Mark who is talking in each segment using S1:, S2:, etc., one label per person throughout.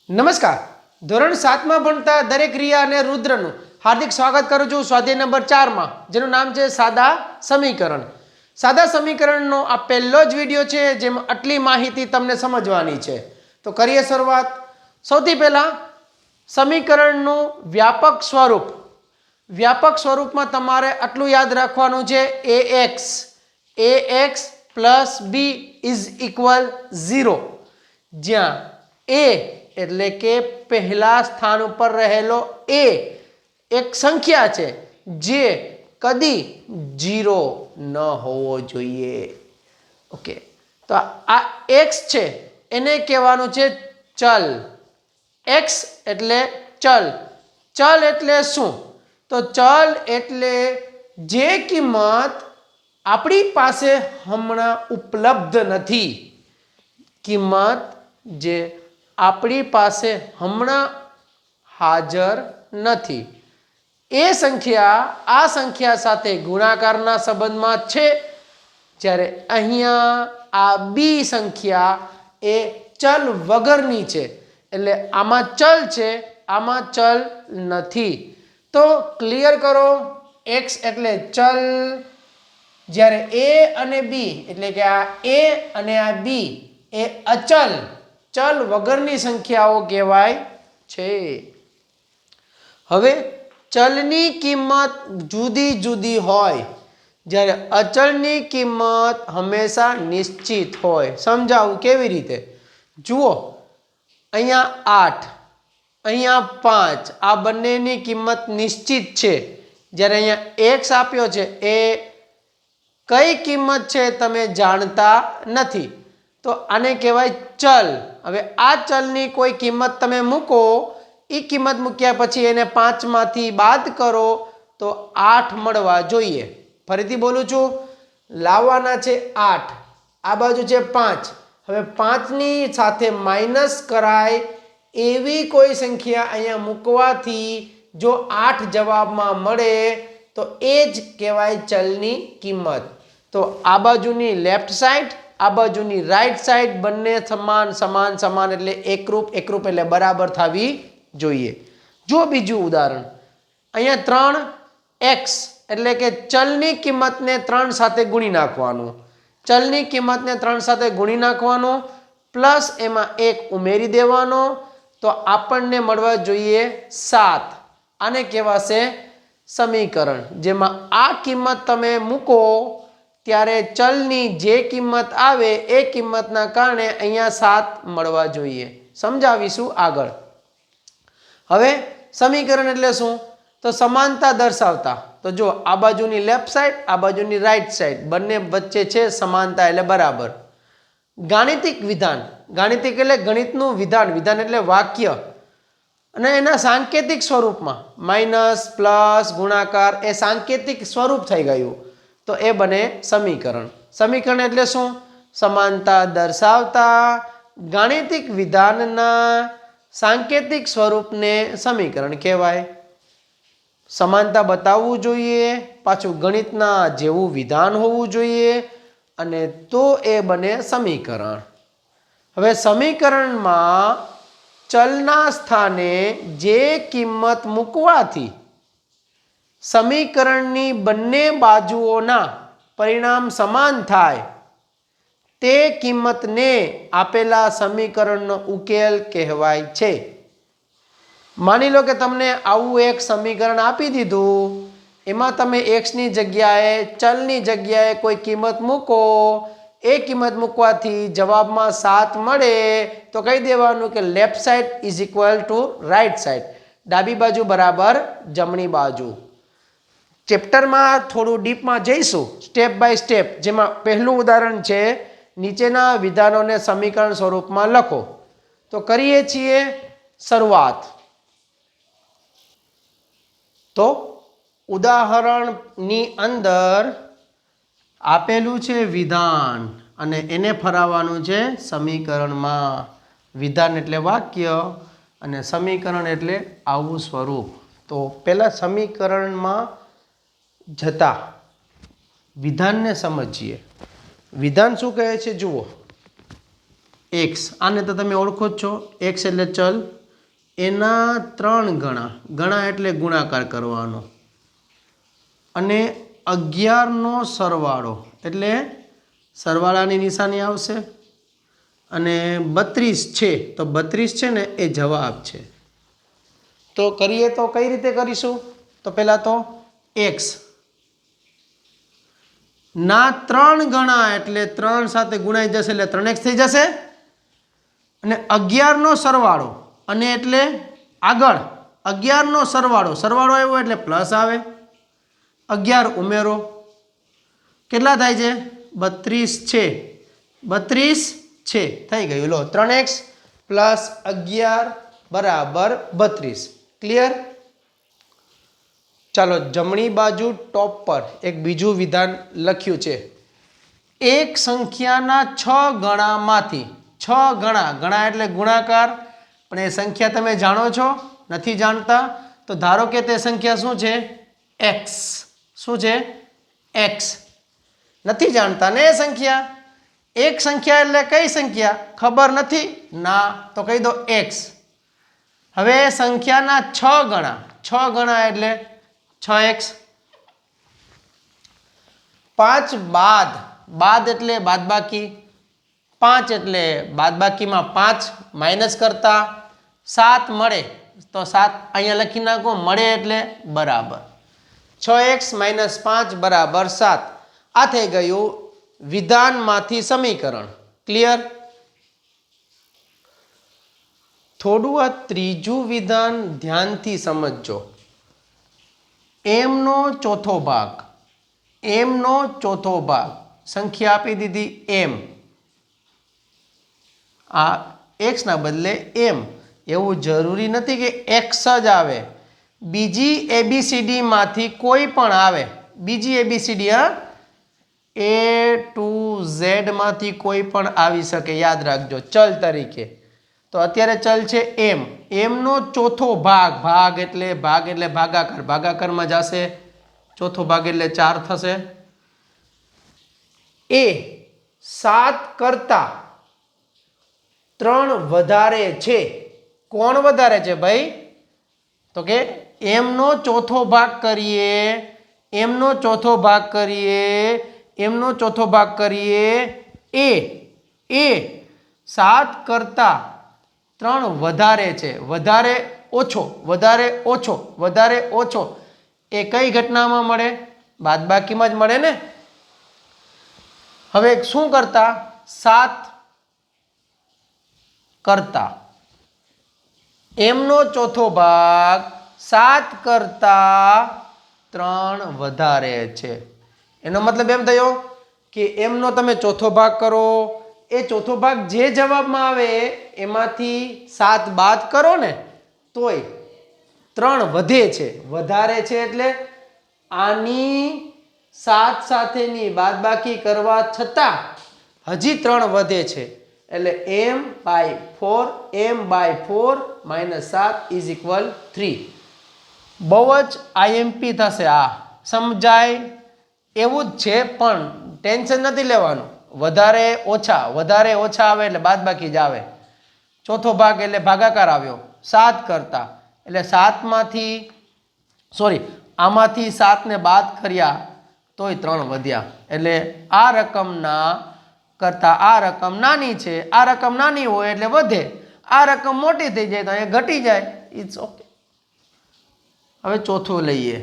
S1: નમસ્કાર. ધોરણ 7 માં ભણતા દરેક રિયા અને રુદ્રનું હાર્દિક સ્વાગત કરું છું સ્વાધ્યાય નંબર 4 માં, જેનું નામ છે સાદા સમીકરણ. સાદા સમીકરણનો આ પહેલો જ વિડીયો છે જેમાં આટલી માહિતી તમને સમજવાની છે. તો કરીએ શરૂઆત. સૌથી પહેલા સમીકરણનું વ્યાપક સ્વરૂપ. વ્યાપક સ્વરૂપમાં તમારે આટલું યાદ રાખવાનું છે, ax plus b is equal 0, જ્યાં a એટલે કે પહેલા સ્થાન ઉપર રહેલો a એક સંખ્યા છે જે કદી 0 ન હોવો જોઈએ. ઓકે, તો આ x છે એને કહેવાનું છે ચલ. x એટલે ચલ. ચલ એટલે શું? તો ચલ એટલે જે કિંમત આપણી પાસે હમણાં ઉપલબ્ધ નથી. કિંમત જે આપણી પાસે હમણાં હાજર નથી, એ સંખ્યા આ સંખ્યા સાથે ગુણાકારના સંબંધમાં છે, જ્યારે અહીંયા આ બી સંખ્યા એ ચલ વગરની છે. એટલે આમાં ચલ છે, આમાં ચલ નથી. તો ક્લિયર કરો, x એટલે ચલ, જ્યારે a અને b એટલે કે આ a અને આ b એ અચલ, ચલ વગરની સંખ્યાઓ કહેવાય છે. હવે ચલની કિંમત જુદી જુદી હોય, જ્યારે અચળની કિંમત હંમેશા નિશ્ચિત હોય. સમજાવું કેવી રીતે? જુઓ, અહીંયા 8, અહીંયા 5, આ બંનેની કિંમત નિશ્ચિત છે. જ્યારે અહીંયા x આપ્યો છે એ કઈ કિંમત છે તમે જાણતા નથી, તો આને કહેવાય ચલ. હવે આ ચલની કોઈ કિંમત તમે મૂકો, એ કિંમત મૂક્યા પછી એને 5 માંથી બાદ કરો તો 8 મળવા જોઈએ. ફરીથી બોલું છું, લાવવાના છે 8, આ બાજુ છે 5. હવે 5ની સાથે માઇનસ કરાય એવી કોઈ સંખ્યા અહીંયા મૂકવાથી જો 8 જવાબમાં મળે તો એ જ કહેવાય ચલની કિંમત. તો આ બાજુની લેફ્ટ સાઈડ, આ બાજુની રાઈટ સાઈડ બંને સમાન સમાન સમાન એટલે એકરૂપ, એકરૂપ એટલે બરાબર થવી જોઈએ. જો બીજું ઉદાહરણ, અહીંયા 3x એટલે કે ચલની કિંમતને 3 સાથે ગુણી નાખવાનું. ચલની કિંમતને 3 સાથે ગુણી નાખવાનું પ્લસ એમાં 1 ઉમેરી દેવાનો, તો આપણને મળવા જોઈએ 7. આને કહેવાશે સમીકરણ, જેમાં આ કિંમત તમે મૂકો ત્યારે ચલની જે કિંમત આવે એ કિંમતના કારણે અહીંયા 7 મળવા જોઈએ. સમજાવીશું આગળ. હવે સમીકરણ એટલે શું? તો સમાનતા દર્શાવતા. તો જો આ બાજુની લેફ્ટ સાઈડ, આ બાજુની રાઈટ સાઈડ, બંને વચ્ચે છે સમાનતા એટલે બરાબર. ગાણિતિક વિધાન, ગાણિતિક એટલે ગણિતનું વિધાન, વિધાન એટલે વાક્ય, અને એના સાંકેતિક સ્વરૂપમાં માઇનસ પ્લસ ગુણાકાર એ સાંકેતિક સ્વરૂપ થઈ ગયું, તો એ બને સમીકરણ. સમીકરણ એટલે શું? સમાનતા દર્શાવતા ગાણિતિક વિધાનના સાંકેતિક સ્વરૂપને સમીકરણ કહેવાય. સમાનતા બતાવવું જોઈએ, પાછું ગણિતના જેવું વિધાન હોવું જોઈએ, અને તો એ બને સમીકરણ. હવે સમીકરણમાં ચલના સ્થાને જે કિંમત મૂકવાથી સમીકરણની બંને બાજુઓના પરિણામ સમાન થાય, તે કિંમતને આપેલા સમીકરણનો ઉકેલ કહેવાય છે. માની લો કે તમને આવું એક સમીકરણ આપી દીધું, એમાં તમે એક્સની જગ્યાએ, ચલની જગ્યાએ કોઈ કિંમત મૂકો, એ કિંમત મૂકવાથી જવાબમાં 7 મળે, તો કહી દેવાનું કે left side is equal to right side, ડાબી બાજુ બરાબર જમણી બાજુ. ચેપ્ટરમાં થોડું ડીપમાં જઈશું, સ્ટેપ બાય સ્ટેપ. જેમાં પહેલું ઉદાહરણ છે, નીચેના વિધાનોને સમીકરણ સ્વરૂપમાં લખો. તો કરીએ છીએ શરૂઆત. તો ઉદાહરણની અંદર આપેલું છે વિધાન, અને એને ફરાવવાનું છે સમીકરણમાં. વિધાન એટલે વાક્ય અને સમીકરણ એટલે આવું સ્વરૂપ. તો પહેલાં સમીકરણમાં જતા વિધાનને સમજીએ. વિધાન શું કહે છે જુઓ, એક્સ, આને તો તમે ઓળખો જ છો, એક્સ એટલે ચલ, એના 3 ગણા, ગણા એટલે ગુણાકાર કરવાનો, અને 11નો સરવાળો એટલે સરવાળાની નિશાની આવશે, અને 32 છે તો 32 છે ને એ જવાબ છે. તો કરીએ તો કઈ રીતે કરીશું? તો પહેલાં તો એક્સ ના 3 ગણા એટલે 3 સાથે ગુણાઈ જશે એટલે 3x થઈ જશે, અને 11નો સરવાળો, અને એટલે આગળ 11નો સરવાળો, સરવાળો આવ્યો એટલે પ્લસ આવે, 11 ઉમેરો, કેટલા થાય છે? 32 છે, 32 છે, થઈ ગયું. લો 3x પ્લસ 11 બરાબર 32. ક્લિયર? ચાલો જમણી બાજુ ટોપ પર એક બીજું વિધાન લખ્યું છે. એક સંખ્યાના 6 ગણામાંથી, 6 ગણા, ગણા એટલે ગુણાકાર, પણ એ સંખ્યા તમે જાણો છો? નથી જાણતા? તો ધારો કે તે સંખ્યા શું છે? x. શું છે? x. નથી જાણતા ને એ સંખ્યા? એક સંખ્યા એટલે કઈ સંખ્યા? ખબર નથી? ના, તો કહી દો x. હવે સંખ્યાના 6 ગણા, 6 ગણા એટલે 6x. 5 બાદ, બાદ એટલે બાદબાકી, 5 એટલે બાદબાકીમાં 5 માઇનસ કરતા 7 મળે, તો 7 અહીંયા લખી નાખો, મળે એટલે બરાબર 6x - 5 બરાબર 7. આ થઈ ગયું વિધાનમાંથી સમીકરણ. ક્લિયર? થોડું આ ત્રીજું વિધાન ધ્યાનથી સમજજો. m નો ચોથો ભાગ, m નો ચોથો ભાગ, સંખ્યા આપી દીધી m, આ x ના બદલે m. એવું જરૂરી નથી કે x જ આવે, બીજી ABCD માંથી કોઈ પણ આવે, બીજી ABCD, હા, A to Z માંથી કોઈ પણ આવી શકે, યાદ રાખજો, ચલ તરીકે. તો અત્યારે ચલ છે m, m નો ચોથો ભાગ, ભાગ એટલે ભાગાકાર, ભાગાકારમાં જશે, ચોથો ભાગ એટલે 4 થશે. એ 7 કરતા 3 વધારે છે. કોણ વધારે છે ભાઈ? તો કે m નો ચોથો ભાગ કરીએ, m નો ચોથો ભાગ કરીએ, m નો ચોથો ભાગ કરીએ, એ 7 કરતા 3 વધારે છે, વધારે ઓછો, વધારે ઓછો, વધારે ઓછો, એ કઈ ઘટનામાં મળે? બાદબાકીમાં જ મળે ને. હવે શું કરતા? 7 કરતા m નો ચોથો ભાગ 7 કરતા 3 વધારે છે. એનો મતલબ એમ થયો કે m નો તમે ચોથો ભાગ કરો, એ ચોથો ભાગ જે જવાબમાં આવે એમાંથી 7 બાદ કરો ને તોય 3 વધે છે, વધારે છે, એટલે આની 7 સાથેની બાદબાકી કરવા છતાં હજી 3 વધે છે, એટલે m/4 -7 = 3. બહુ જ IMP થશે, આ સમજાય એવું જ છે, પણ ટેન્શન નથી લેવાનું. વધારે ઓછા આવે એટલે બાદબાકી જ આવે. ચોથો ભાગ એટલે ભાગાકાર આવ્યો, 7 કરતા, એટલે 7 માંથી આમાંથી 7 ને બાદ કર્યા તોય 3 વધ્યા, એટલે આ રકમના કરતા આ રકમ નાની છે, આ રકમ નાની હોય એટલે વધે, આ રકમ મોટી થઈ જાય તો અહીંયા ઘટી જાય. It's okay. હવે ચોથું લઈએ.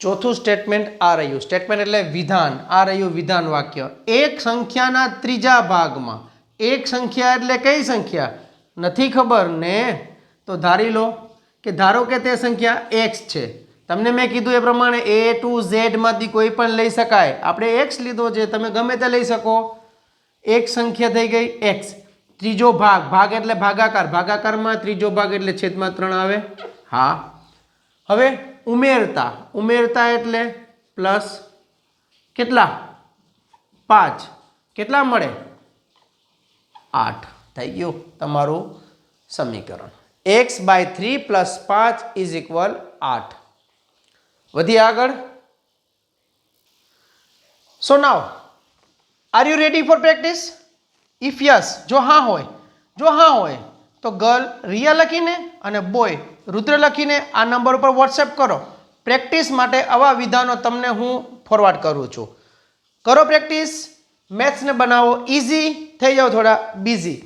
S1: ચોથું સ્ટેટમેન્ટ આ રહ્યું, સ્ટેટમેન્ટ એટલે વિધાન, આ રહ્યું વિધાન વાક્ય. એક સંખ્યાના ત્રીજા ભાગમાં, એક સંખ્યા એટલે કઈ સંખ્યા? નથી ખબર ને? તો ધારી લો કે ધારો કે તે સંખ્યા x છે. તમને મેં કીધું એ પ્રમાણે A to Z માંથી કોઈ પણ લઈ શકાય. આપણે x લીધો છે, તમે ગમે તે લઈ શકો. એક સંખ્યા થઈ ગઈ x. ત્રીજો ભાગ, ભાગ એટલે ભાગાકાર, ભાગાકારમાં ત્રીજો ભાગ એટલે છેદમાં 3 આવે. હા, હવે ઉમેરતા એટલે પ્લસ કેટલા? 5. કેટલા મળે? 8. થઈ ગયું તમારું સમીકરણ. x/3 + 5 = 8. વધી આગળ. So now are you ready for practice? If yes, જો હા હોય તો ગર્લ રિયા લખીને અને બોય રુદ્ર લખીને આ નંબર ઉપર વોટ્સએપ કરો. પ્રેક્ટિસ માટે આવા વિધાનો તમને હું ફોરવર્ડ કરું છું. કરો પ્રેક્ટિસ, મેથ્સને બનાવો ઇઝી, થઈ જાઓ થોડા બિઝી.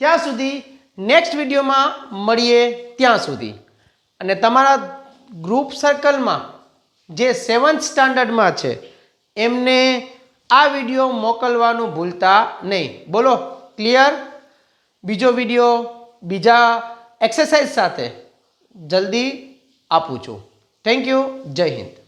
S1: ત્યાં સુધી નેક્સ્ટ વિડીયોમાં મળીએ ત્યાં સુધી. અને તમારા ગ્રુપ સર્કલમાં જે 7th સ્ટાન્ડર્ડમાં છે એમને આ વિડીયો મોકલવાનું ભૂલતા નહીં. બોલો ક્લિયર? બીજો વિડીયો બીજા એક્સરસાઇઝ સાથે જલ્દી આપું છું. Thank you. જય હિન્દ.